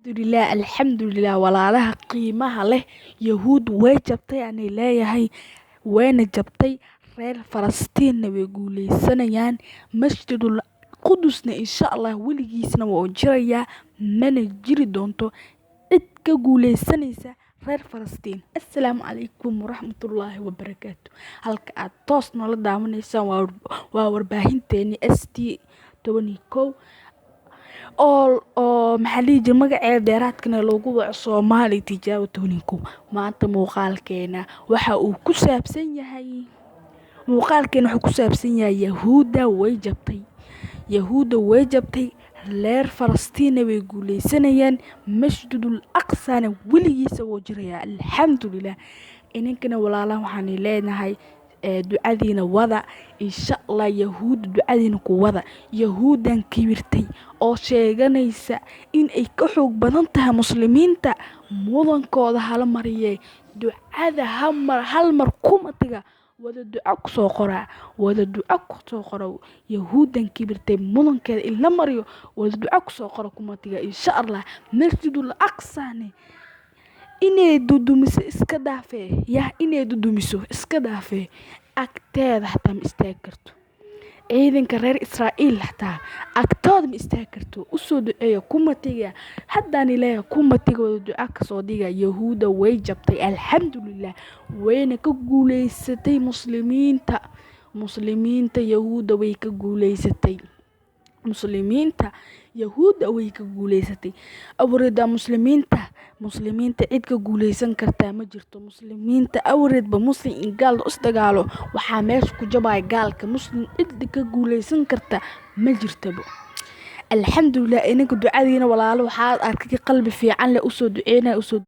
alxamdulilah walaalaha qiimaha leh. Yahuud way jabtay aan leeyahay, wayna jabtay. Reer Falastiinna way guuleysanayaan. Masjidul Qudusna insha Allah weligiisna waa jirayaa, mana jiri doonto cid ka guuleysanaysa reer Falastiin. Assalaamu calaykum waraxmatullaahi wabarakaatu. Halka aad toos noola daawanaysaan waa warbaahinteeni ST 21 oo maxaa la dhihi jiray magaceeda dheeraadkana loogu waco Soomaali Tijaabo 21. Maanta muuqaalkeena waxa uu ku saabsan yahay Yahuudda way jabtay. Yahuudda way jabtay. Reer Falastiinna way guuleysanayaan. Masjidul Aqsana weligiisa wuu jirayaa. Alxamdulilah. Ininkana walaalaha waxaan leenahay ducadiina wada insha Allah. Yahuud ducadiina ku wada. Yahuudan kibirtay oo sheeganaysa in ay ka xoog badan tahay muslimiinta, mudankooda hala mariyay ducada hal mar kuma taga wada duco ku soo qora. Yahuudan kibirtay mudankeeda in la mariyo wada duco ku soo qora kuma taga insha Allah. Masjidul Aqsana inay dudumiso iska dhaafee agteeda xataa ma istaagi karto. Ciidanka reer Israa'iil xataa agtooda ma istaagi karto. U soo duceeyo kuma taga. Haddaan ilaahay kuma taga wada duco ka soo dhiga. Yahuudda way jabtay alxamdulilah, wayna ka guuleysatay muslimiinta. Yahuudda way ka guuleysatay. Awreeda muslimiinta cid ka guuleysan kartaa ma jirto. Muslimiinta awreedba muslim in gaal is dagaalo waxaa meesha ku jabaya gaalka. Muslim cid ka guuleysan karta ma jirto. Alxamdulilah. Inanka ducadiina walaalo waxaad arkay qalbi fiican leh u soo duceynaya.